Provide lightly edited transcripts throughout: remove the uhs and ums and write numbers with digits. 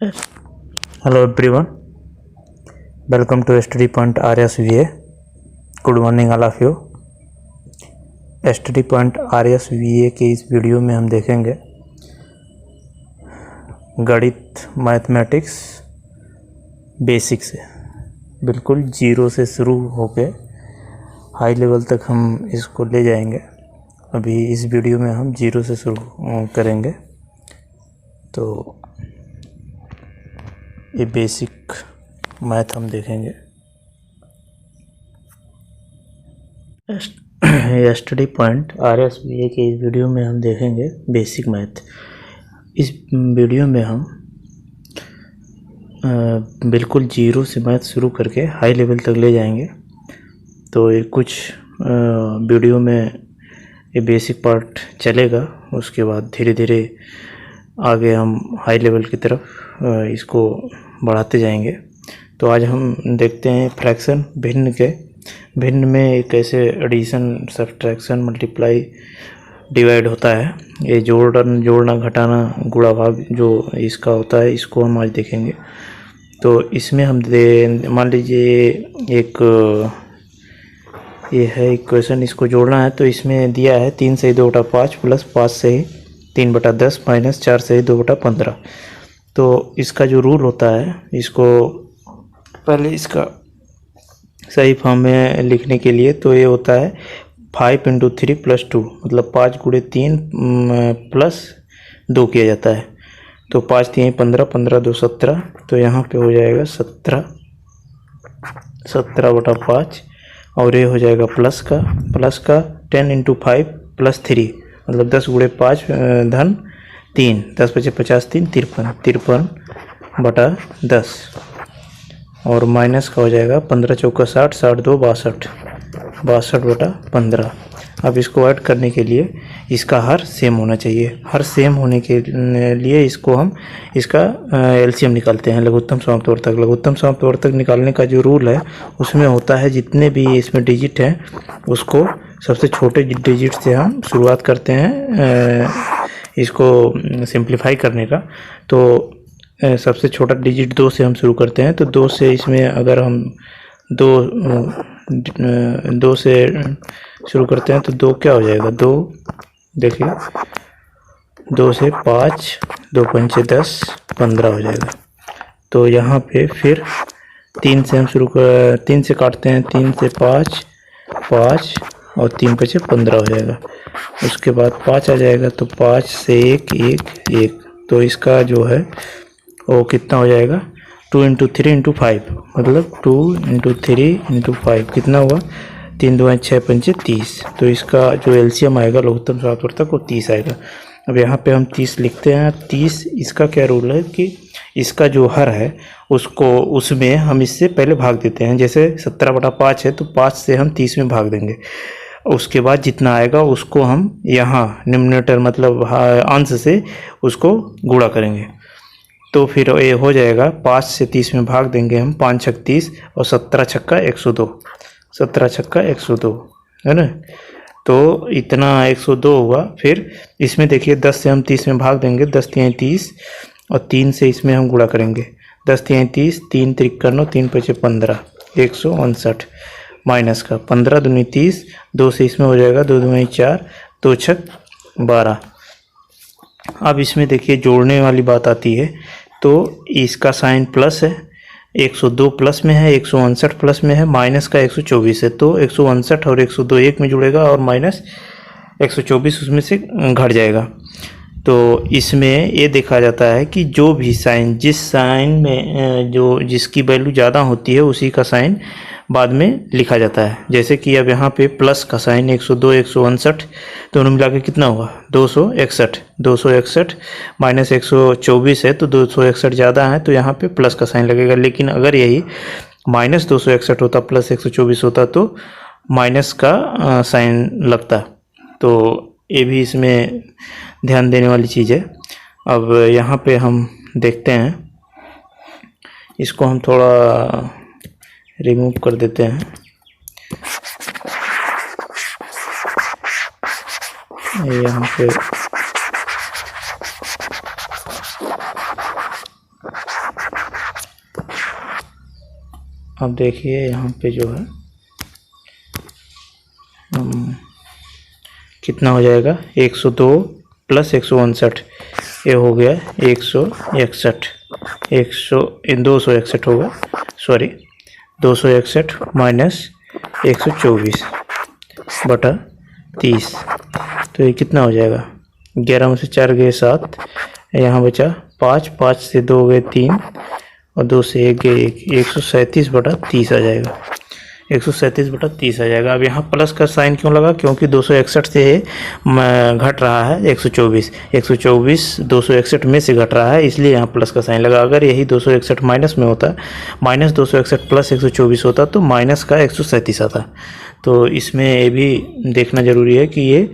Hello everyone, welcome to Study Point RSVA. Good morning all of you. Study Point RSVA के इस video में हम देखेंगे गणित मैथमेटिक्स बेसिक से बिल्कुल जीरो से शुरू होके हाई लेवल तक हम इसको ले जाएंगे। अभी इस वीडियो में हम जीरो से शुरू करेंगे, तो ये बेसिक मैथ हम देखेंगे। स्टडी पॉइंट RSVA के इस वीडियो में हम देखेंगे बेसिक मैथ। इस वीडियो में हम बिल्कुल जीरो से मैथ शुरू करके हाई लेवल तक ले जाएंगे। तो ये कुछ वीडियो में ये बेसिक पार्ट चलेगा, उसके बाद धीरे धीरे आगे हम हाई लेवल की तरफ इसको बढ़ाते जाएंगे। तो आज हम देखते हैं फ्रैक्शन भिन्न में कैसे एडिशन, सब्ट्रैक्शन, मल्टीप्लाई, डिवाइड होता है। ये जोड़ना, घटाना, गुणा, भाग जो इसका होता है, इसको हम आज देखेंगे। तो इसमें हम मान लीजिए ये है इक्वेशन, इसको जोड़ना है। तो इसमें दिया है 3 से 2 बटा 5 प्लस 5 से 3 बटा 10 माइनस 4 से 2 बटा 15। तो इसका जो रूल होता है, इसको पहले इसका सही फॉर्म में लिखने के लिए तो ये होता है 5 × 3 + 2, मतलब 5 × 3 प्लस 2 किया जाता है। तो 5 × 3 = 15, 15 × 2 = 17। तो यहाँ पे हो जाएगा 17 बटा 5, और ये हो जाएगा प्लस का 10 × 5 + 3, मतलब 10 × 5 धन 3, 10 × 5 = 50, 3 = 53 बटा 10, और माइनस का हो जाएगा 15 × 4 = 60, 60 × 2 = 62 बटा 15। अब इसको ऐड करने के लिए इसका हर सेम होना चाहिए। हर सेम होने के लिए इसका एलसीएम निकालते हैं लघुत्तम समाप्तवर्तक। लघुत्तम समाप्तवर्तक निकालने का जो रूल है, उसमें होता है जितने भी इसमें डिजिट हैं उसको सबसे छोटे डिजिट से हम शुरुआत करते हैं इसको सिंप्लीफाई करने का। तो सबसे छोटा डिजिट 2 से हम शुरू करते हैं। तो 2 से इसमें अगर हम 2 से शुरू करते हैं तो 2 क्या हो जाएगा, 2 देखिए 2 से 5, 2 × 5 = 10, 15 हो जाएगा। तो यहाँ पे फिर 3 से हम 3 से काटते हैं, 3 से 5, 5 और 3 × 5 = 15 हो जाएगा। उसके बाद 5 आ जाएगा, तो 5 से 1, 1, 1। तो इसका जो है वो कितना हो जाएगा, 2 × 3 × 5, मतलब 2 × 3 × 5 कितना हुआ, 3 × 2 = 6, 5 = 30। तो इसका जो एलसीएम आएगा लघुत्तम समाप्तवर्तक वो 30 आएगा। अब यहाँ पे हम 30 लिखते हैं। 30 इसका क्या रूल है कि इसका जो हर है उसमें हम इससे पहले भाग देते हैं। जैसे 17 बटा 5 है, तो 5 से हम 30 में भाग देंगे। उसके बाद जितना आएगा उसको हम यहाँ निम्नतर मतलब अंश से उसको गुणा करेंगे। तो फिर ये हो जाएगा 5 से 30 में भाग देंगे हम, 5 × 6 = 30 और 17 × 6 = 102, 17 × 6 = 102 है ना। तो इतना 102 हुआ। फिर इसमें देखिए 10 से हम 30 में भाग देंगे, 10 × 3 = 30 और 3 से इसमें हम गुणा करेंगे। 10 × 3 = 30, 3 × 3 = 9, 3 × 5 = 15, 159 माइनस का 15 × 2 = 30, 2 से इसमें हो जाएगा 2 × 2 = 4, 2 × 6 = 12। अब इसमें देखिए जोड़ने वाली बात आती है, तो इसका साइन प्लस है, 102 प्लस में है, 159 प्लस में है, माइनस का 124 है। तो 159 और 102 एक में जुड़ेगा और माइनस 124 उसमें से घट जाएगा। तो इसमें ये देखा जाता है कि जो भी साइन, जिस साइन में जिसकी वैल्यू ज़्यादा होती है उसी का साइन बाद में लिखा जाता है। जैसे कि अब यहाँ पे प्लस का साइन 102, 159 दोनों मिला के कितना हुआ, 261, 261 माइनस 124 है, तो 261 ज़्यादा है, तो यहाँ पे प्लस का साइन लगेगा। लेकिन अगर यही माइनस 261 होता, प्लस 124 होता, तो माइनस का साइन लगता। तो ये भी इसमें ध्यान देने वाली चीज़ है। अब यहाँ पे हम देखते हैं, इसको हम थोड़ा रिमूव कर देते हैं। यहाँ पे अब देखिए यहाँ पे जो है कितना हो जाएगा, 102 प्लस 159, ये हो गया 161, 261 होगा, सॉरी 261 माइनस 124 बटा 30, तो ये कितना हो जाएगा, 11 में से 4 गए 7, यहाँ बचा 5, 5 से 2 गए 3 और 2 से 1 गए 1, 137 बटा 30 आ जाएगा, 137 बटा 30 आ जाएगा। अब यहाँ प्लस का साइन क्यों लगा, क्योंकि 261 से घट रहा है 124, 261 में से घट रहा है, इसलिए यहाँ प्लस का साइन लगा। अगर यही 261 माइनस में होता, माइनस 261 प्लस 124 होता तो माइनस का 137 आता। तो इसमें ये भी देखना ज़रूरी है कि ये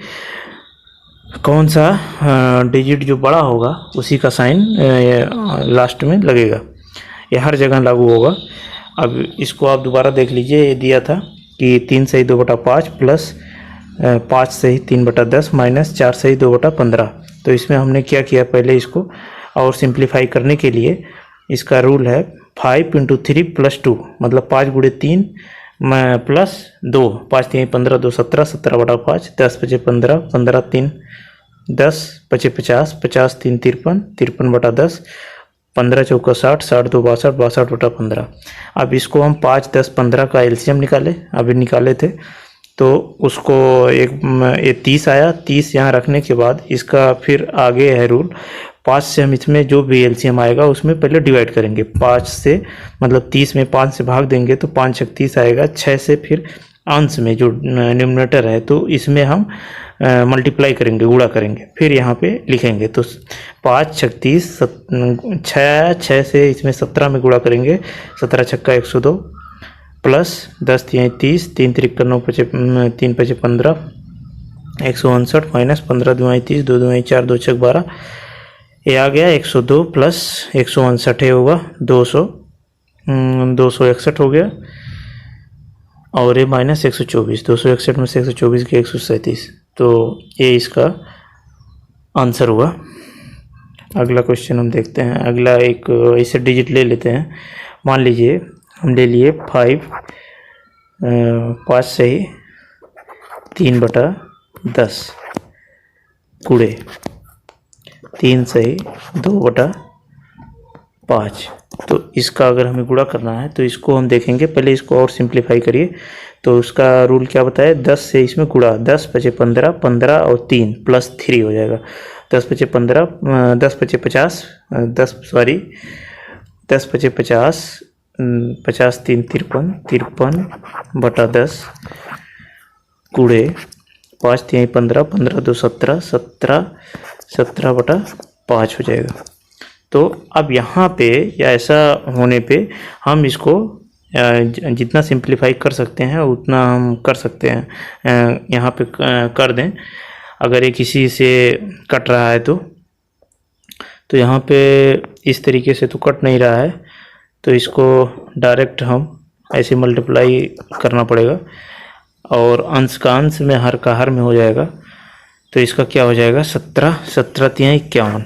कौन सा डिजिट जो बड़ा होगा उसी का साइन लास्ट में लगेगा, ये हर जगह लागू होगा। अब इसको आप दोबारा देख लीजिए, ये दिया था कि 3 सही 2 बटा 5 प्लस 5 सही 3 बटा 10 माइनस 4 सही 2 बटा 15। तो इसमें हमने क्या किया, पहले इसको और सिंप्लीफाई करने के लिए इसका रूल है 5 × 3 + 2, मतलब 5 × 3 प्लस 2, 5 3 15 2 17, 17 बटा 5, 10 5 15, 15 3 10, 5 50, 50 3 53, 53 बटा 10, 15 चौका 60, 60 2 62, 62 बटा 15। अब इसको हम 5 10 15 का एलसीएम निकाले, अभी निकाले थे, तो उसको ये 30 आया, 30 यहाँ रखने के बाद इसका फिर आगे है रूल, 5 से हम इसमें जो भी एलसीएम आएगा उसमें पहले डिवाइड करेंगे, 5 से मतलब 30 में 5 से भाग देंगे तो 5 छक 30 आएगा, 6 से फिर अंश में जो न्यूमरेटर है तो इसमें हम मल्टीप्लाई करेंगे, गुणा करेंगे, फिर यहाँ पे लिखेंगे। तो 5 छक 30, 6 से इसमें 17 में गुणा करेंगे, 17 छक्का 102 प्लस 10 3 30, 3 3 9 3 5 15, 159 माइनस 15 2 30, 2 2 4 2 छक 12, ये आ गया 102 प्लस 159 होगा 261 हो गया, और ये माइनस 124, 261 में से 124 के 137, तो ये इसका आंसर हुआ। अगला क्वेश्चन हम देखते हैं। अगला एक ऐसे डिजिट ले लेते हैं, मान लीजिए हम ले लिए 5 सही 3 बटा 10 गुणे 3 सही 2 बटा 5। तो इसका अगर हमें गुणा करना है तो इसको हम देखेंगे, पहले इसको और सिंप्लीफाई करिए। तो उसका रूल क्या बताया, 10 से इसमें गुणा, 10 5 15, 15 और 3 प्लस 3 हो जाएगा, 10 5 15, 10 5 50, 10 सॉरी 10 5 50, 50 3 53, 53 बटा 10 गुणे 5 3 15, 15 2 17, 17, 17 बटा 5 हो जाएगा। तो अब यहाँ पे या ऐसा होने पे हम इसको जितना सिंप्लीफाई कर सकते हैं उतना हम कर सकते हैं, यहाँ पे कर दें। अगर ये किसी से कट रहा है तो यहाँ पे इस तरीके से तो कट नहीं रहा है, तो इसको डायरेक्ट हम ऐसे मल्टीप्लाई करना पड़ेगा और अंश का अंश में हर का हर में हो जाएगा। तो इसका क्या हो जाएगा, 17 17 3 51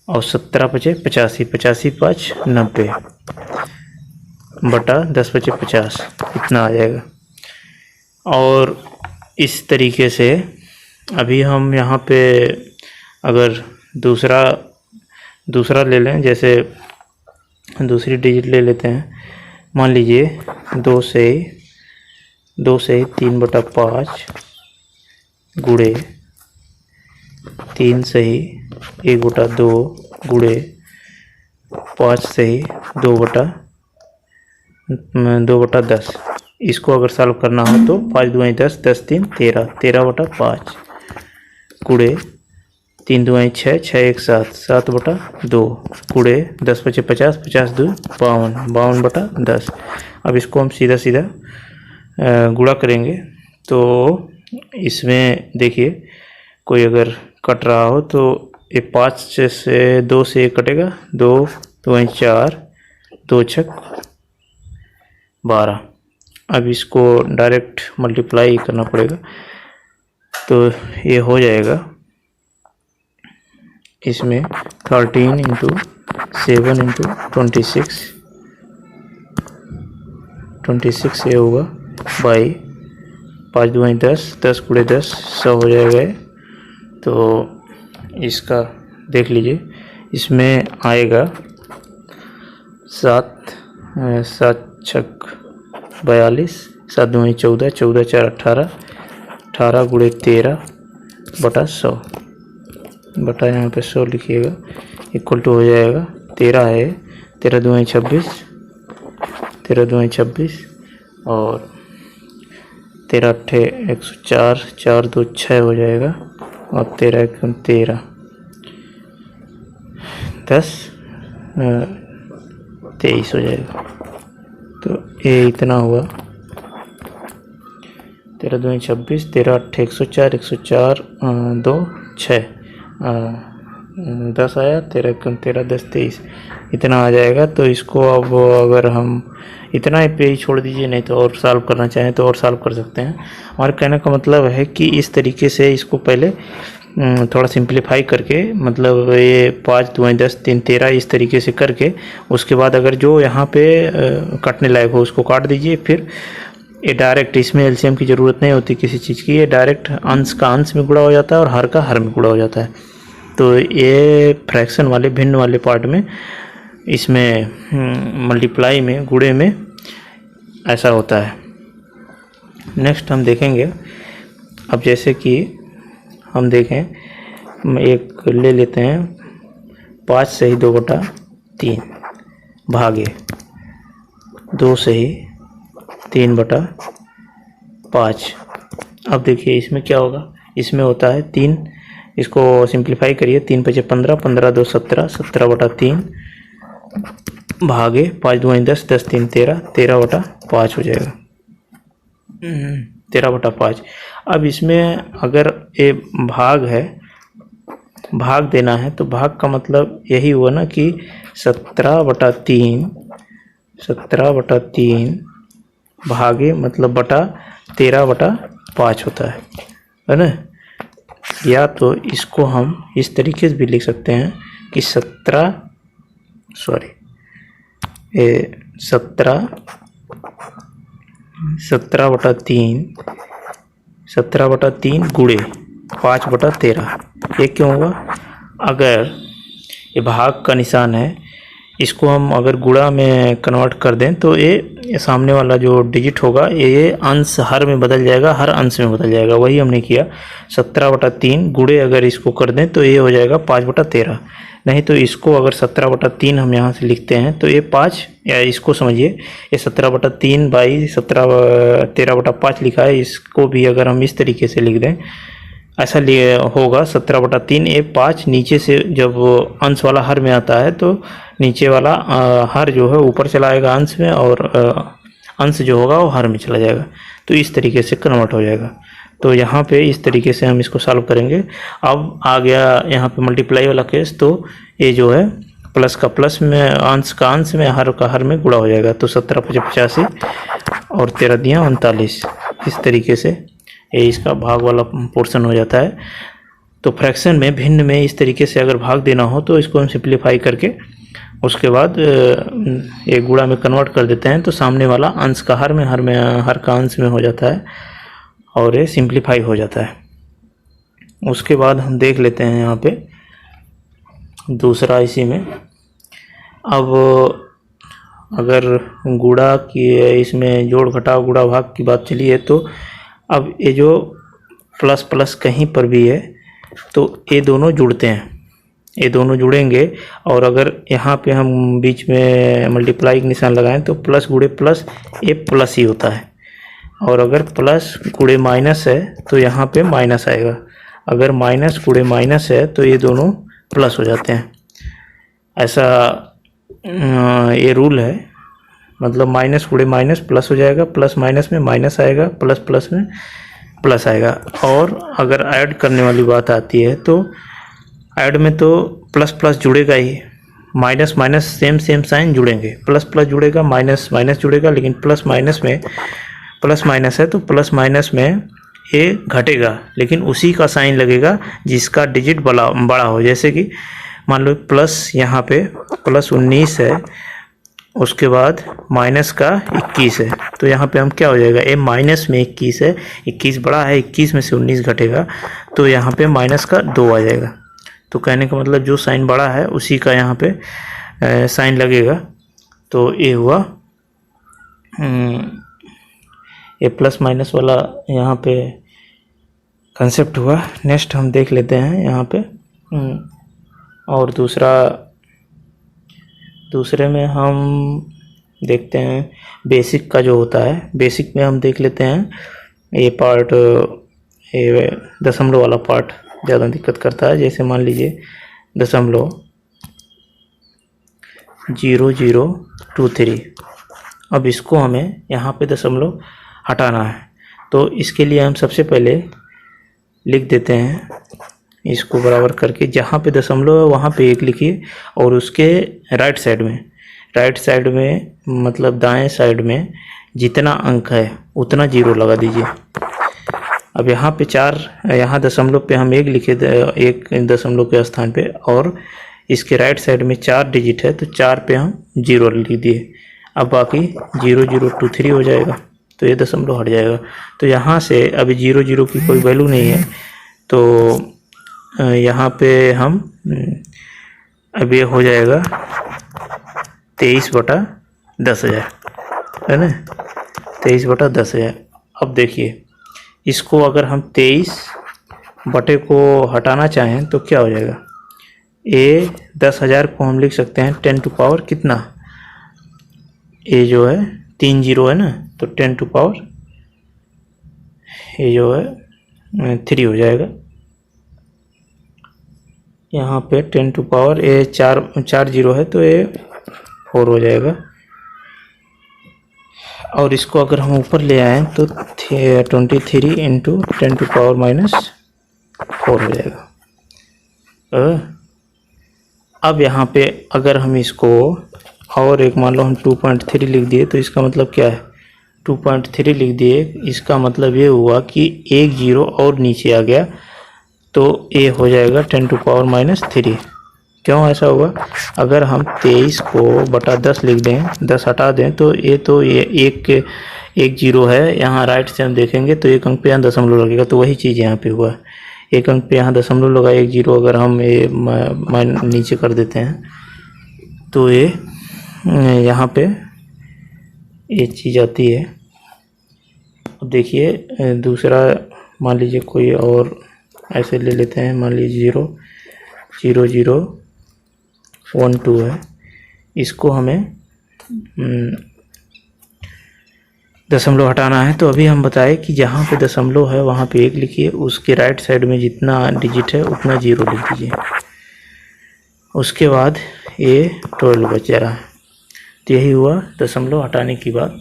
और 17 5 85, 85 5 90 बटा 10 5 50, इतना आ जाएगा। और इस तरीके से अभी हम यहाँ पे अगर दूसरा ले लें, जैसे दूसरी डिजिट ले लेते हैं, मान लीजिए 2 से 3 बटा 5 गुणे 3 सही 1 बटा 2 गुणे 5 सही 2 बटा 10। इसको अगर सॉल्व करना हो तो 5 2 10, 10 3 13, 13 बटा 5 गुणे 3 2 6, 6 1 7, 7 बटा 2 गुणे 10 5 50, 50 2 52, 52 बटा 10। अब इसको हम सीधा सीधा गुणा करेंगे। तो इसमें देखिए कोई अगर कट रहा हो तो ये 5 से 2 से 1 कटेगा, 2 2 4, 2 छक 12। अब इसको डायरेक्ट मल्टीप्लाई करना पड़ेगा, तो ये हो जाएगा इसमें 13 × 7 × 26 26 ये होगा बाई 5 दूनी 10, 10 गुणे 10 100 हो जाएगा। तो इसका देख लीजिए, इसमें आएगा 7 छक 42, 7 दूनी 14, 14 4 18, 18 गुणे 13 बटा 100 बटा यहाँ पे 100 लिखिएगा, इक्वल टू हो जाएगा 13 है, 13 दूनी 26, 13 दूनी 26 और 13 अट्ठे 104, 4 2 6 हो जाएगा और 13 1 13, 10 23 हो जाएगा। तो ये इतना हुआ, 13 दूनी 26, 13 अट्ठे 104, 104 2 6 10 आया, 13 1 13, 10 23 इतना आ जाएगा। तो इसको अब अगर हम इतना ही पे ही छोड़ दीजिए, नहीं तो और सॉल्व करना चाहें तो और सॉल्व कर सकते हैं। हमारे कहने का मतलब है कि इस तरीके से इसको पहले थोड़ा सिंप्लीफाई करके, मतलब ये 5 दूनी 10 3 13 इस तरीके से करके, उसके बाद अगर जो यहाँ पे काटने लायक हो उसको काट दीजिए। फिर ये डायरेक्ट, इसमें एलसीएम की ज़रूरत नहीं होती किसी चीज़ की, ये डायरेक्ट अंश का अंश में गुणा हो जाता है और हर का हर में गुणा हो जाता है। तो ये फ्रैक्शन वाले भिन्न वाले पार्ट में, इसमें मल्टीप्लाई में गुणे में ऐसा होता है। नेक्स्ट हम देखेंगे, अब जैसे कि हम देखें, एक ले लेते हैं 5 सही 2 बटा 3 भागे 2 सही 3 बटा 5। अब देखिए इसमें क्या होगा, इसमें होता है 3, इसको सिंप्लीफाई करिए, 3 5 15, 15 2 17, 17 बटा 3 भागे 5 दूनी 10, 10 3 13, 13 बटा 5 हो जाएगा, 13 बटा 5। अब इसमें अगर ये भाग है, भाग देना है, तो भाग का मतलब यही हुआ ना कि 17 बटा 3, 17 बटा 3 भागे मतलब बटा 13 बटा 5 होता है ना। या तो इसको हम इस तरीके से भी लिख सकते हैं कि 17 बटा 3, 17 बटा 3 गुणे 5 बटा 13। ये क्यों होगा, अगर ये भाग का निशान है, इसको हम अगर गुणा में कन्वर्ट कर दें तो ये सामने वाला जो डिजिट होगा ये अंश हर में बदल जाएगा, हर अंश में बदल जाएगा। वही हमने किया, 17 बटा 3 गुणे अगर इसको कर दें तो ये हो जाएगा 5 बटा 13। नहीं तो इसको अगर 17 बटा 3 हम यहाँ से लिखते हैं तो ये 5, या इसको समझिए ये 17 बटा 3 बाई 13 बटा 5 लिखा है, इसको भी अगर हम इस तरीके से लिख दें, ऐसा लिए होगा 17 बटा 3, ये 5 नीचे से जब अंश वाला हर में आता है तो नीचे वाला हर जो है ऊपर चला आएगा अंश में, और अंश जो होगा वो हर में चला जाएगा। तो इस तरीके से कन्वर्ट हो जाएगा। तो यहाँ पे इस तरीके से हम इसको सॉल्व करेंगे। अब आ गया यहाँ पे मल्टीप्लाई वाला केस, तो ये जो है प्लस का प्लस में, अंश का अंश में, हर का हर में गुणा हो जाएगा। तो 17 5 85 और 13 दिया 39, इस तरीके से ये इसका भाग वाला पोर्शन हो जाता है। तो फ्रैक्शन में भिन्न में इस तरीके से अगर भाग देना हो तो इसको हम सिंप्लीफाई करके उसके बाद ये गुणा में कन्वर्ट कर देते हैं, तो सामने वाला अंश का हर में, हर का अंश में हो जाता है और ये सिंप्लीफाई हो जाता है। उसके बाद हम देख लेते हैं यहाँ पे दूसरा इसी में। अब अगर गुणा की, इसमें जोड़ घटाव गुणा भाग की बात चली है, तो अब ये जो प्लस प्लस कहीं पर भी है तो ये दोनों जुड़ते हैं, ये दोनों जुड़ेंगे। और अगर यहाँ पे हम बीच में मल्टीप्लाई का निशान लगाएं तो प्लस गुणे प्लस ये प्लस ही होता है, और अगर प्लस गुणे माइनस है तो यहाँ पे माइनस आएगा। अगर माइनस गुणे माइनस है तो ये दोनों प्लस हो जाते हैं। ऐसा ये रूल है, मतलब माइनस गुणे माइनस प्लस हो जाएगा, प्लस माइनस में माइनस आएगा, प्लस प्लस में प्लस आएगा। और अगर ऐड करने वाली बात आती है तो ऐड में तो प्लस प्लस जुड़ेगा ही, माइनस माइनस सेम साइन जुड़ेंगे, प्लस प्लस जुड़ेगा, माइनस माइनस जुड़ेगा, लेकिन प्लस माइनस में प्लस माइनस है तो प्लस माइनस में ये घटेगा, लेकिन उसी का साइन लगेगा जिसका डिजिट बड़ा हो। जैसे कि मान लो प्लस, यहाँ पे प्लस 19 है, उसके बाद माइनस का 21 है, तो यहाँ पे हम क्या हो जाएगा, ए माइनस में 21 है, 21 बड़ा है, 21 में से 19 घटेगा तो यहाँ पे माइनस का 2 आ जाएगा। तो कहने का मतलब जो साइन बड़ा है उसी का यहाँ पे साइन लगेगा। तो ये हुआ ये प्लस माइनस वाला यहाँ पे कंसेप्ट हुआ। नेक्स्ट हम देख लेते हैं यहाँ पे और दूसरे में हम देखते हैं बेसिक का जो होता है। बेसिक में हम देख लेते हैं ये पार्ट, ये दशमलव वाला पार्ट ज़्यादा दिक्कत करता है। जैसे मान लीजिए 0.0023। अब इसको हमें यहाँ पे दशमलव हटाना है, तो इसके लिए हम सबसे पहले लिख देते हैं इसको बराबर करके, जहाँ पे दशमलव है वहाँ पे 1 लिखिए और उसके राइट साइड में मतलब दाएं साइड में जितना अंक है उतना 0 लगा दीजिए। अब यहाँ पे 4, यहाँ दशमलव पे हम 1 लिखे, 1 दशमलव के स्थान पे, और इसके राइट साइड में 4 डिजिट है तो 4 पे हम 0 लिख दिए। अब बाकी 0023 हो जाएगा, तो ये दशमलव हट जाएगा। तो यहाँ से अभी 00 की कोई वैल्यू नहीं है, तो यहाँ पे हम अब ये हो जाएगा 23/10,000, है ना, 23/10,000। अब देखिए इसको अगर हम 23 बटे को हटाना चाहें तो क्या हो जाएगा, ये 10,000 को हम लिख सकते हैं 10 टू पावर कितना, ये जो है 3 0 है ना, तो 10 टू पावर ये जो है 3 हो जाएगा। यहाँ पे 10 टू पावर ये 4 0 है तो ये 4 हो जाएगा। और इसको अगर हम ऊपर ले आएँ तो 23 इंटू 10 टू पावर -4 हो जाएगा। अब यहाँ पे अगर हम इसको और एक मान लो हम 2.3 लिख दिए तो इसका मतलब क्या है, 2.3 लिख दिए, इसका मतलब ये हुआ कि 1 0 और नीचे आ गया तो ये हो जाएगा 10 टू पावर -3। क्यों ऐसा हुआ, अगर हम 23 को बटा 10 लिख दें, 10 हटा दें तो ये 1 0 है, यहाँ राइट से हम देखेंगे तो 1 अंक पे यहाँ दशमलव लगेगा, तो वही चीज़ यहाँ पे हुआ, 1 अंक पे यहाँ दशमलव लगा, 1 0 अगर हम ये नीचे कर देते हैं तो ये यहाँ पे ये चीज़ आती है। अब देखिए दूसरा मान लीजिए कोई और ऐसे ले लेते हैं, मान लीजिए 0 0 0 1 2 है, इसको हमें दशमलव हटाना है। तो अभी हम बताए कि जहाँ पे दशमलव है वहाँ पे 1 लिखिए, उसके राइट साइड में जितना डिजिट है उतना 0 लिख दीजिए, उसके बाद ये 12 बच रहा है। तो यही हुआ दशमलव हटाने की बात।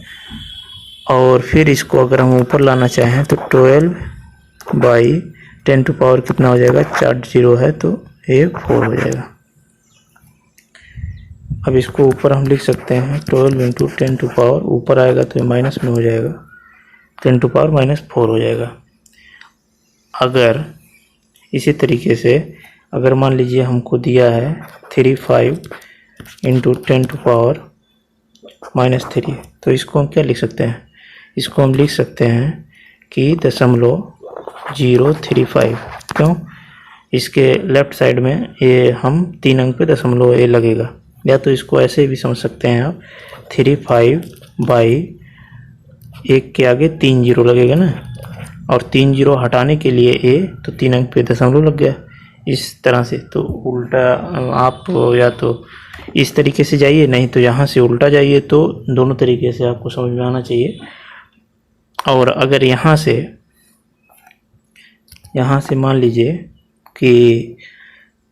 और फिर इसको अगर हम ऊपर लाना चाहें तो 12/10 टू पावर कितना हो जाएगा, 4 0 है तो ये 4 हो जाएगा। अब इसको ऊपर हम लिख सकते हैं 12 इंटू 10 टू पावर, ऊपर आएगा तो ये माइनस में हो जाएगा, 10 टू पावर -4 हो जाएगा। अगर इसी तरीके से अगर मान लीजिए हमको दिया है 35 इंटू 10 टू पावर -3, तो इसको हम क्या लिख सकते हैं, इसको हम लिख सकते हैं कि 0.035। क्यों, इसके लेफ्ट साइड में ये हम 3 अंक पे दशमलव ये लगेगा, या तो इसको ऐसे भी समझ सकते हैं आप 35/1 के आगे 3 0 लगेगा ना, और 3 0 हटाने के लिए ए तो 3 अंक पे दशमलव लग गया, इस तरह से। तो उल्टा आप या तो इस तरीके से जाइए, नहीं तो यहाँ से उल्टा जाइए, तो दोनों तरीके से आपको समझ में आना चाहिए। और अगर यहाँ से मान लीजिए कि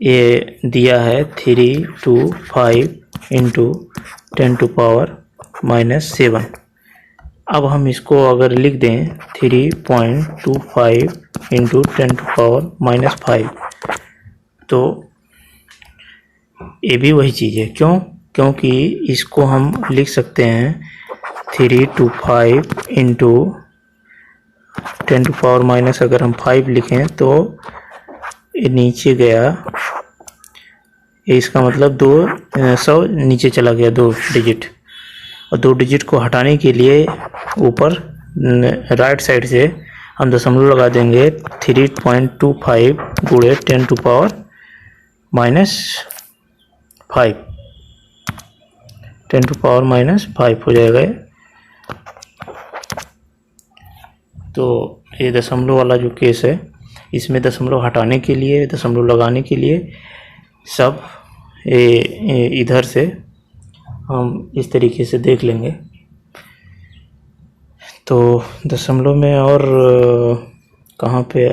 ये दिया है 325 इंटू 10 टू पावर -7, अब हम इसको अगर लिख दें 3.25 इंटू 10 टू पावर -5, तो ये भी वही चीज़ है। क्यों, क्योंकि इसको हम लिख सकते हैं 325 इंटू 10 टू पावर माइनस, अगर हम 5 लिखें तो ये नीचे गया, इसका मतलब 200 नीचे चला गया 2 डिजिट, और 2 डिजिट को हटाने के लिए ऊपर राइट साइड से हम दशमलव लगा देंगे 3.25 गुणे 10 टू पावर -5 10 टू पावर -5 हो जाएगा। तो ये दशमलव वाला जो केस है, इसमें दशमलव हटाने के लिए, दशमलव लगाने के लिए सब इधर से हम इस तरीके से देख लेंगे। तो दशमलव में और कहाँ पे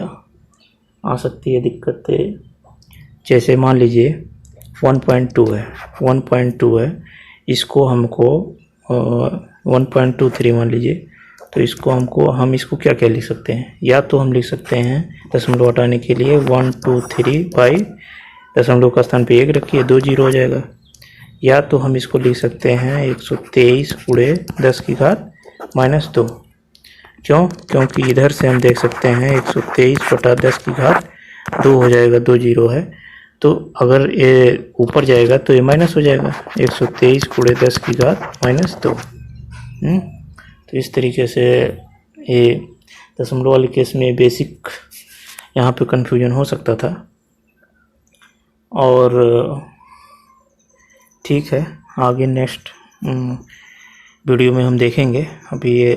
आ सकती है दिक्कतें, जैसे मान लीजिए 1.2 है, 1.2 है, इसको हमको 1.23 मान लीजिए, तो इसको हम इसको क्या क्या लिख सकते हैं, या तो हम लिख सकते हैं दशमलव हटाने के लिए 1 2 3 बाई दशमलव का स्थान पे 1 रखिए, 2 जीरो हो जाएगा। या तो हम इसको लिख सकते हैं 123 गुणे 10 की घात -2। क्यों? क्योंकि इधर से हम देख सकते हैं 123 बटा 10 की घात 2 हो जाएगा, 2 जीरो है, तो अगर ये ऊपर जाएगा तो ये माइनस हो जाएगा, 123 गुणे 10 की घात -2। तो इस तरीके से ये दशमलव वाले केस में बेसिक यहाँ पे कन्फ्यूजन हो सकता था। और ठीक है, आगे नेक्स्ट वीडियो में हम देखेंगे। अभी ये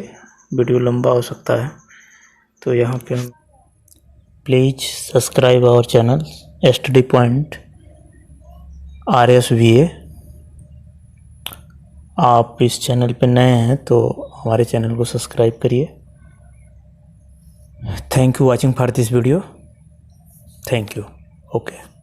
वीडियो लंबा हो सकता है, तो यहाँ पे हम please subscribe our channel STD Point RSVA। आप इस चैनल पे नए हैं तो हमारे चैनल को सब्सक्राइब करिए। Thank you watching for this video. Thank you. Okay.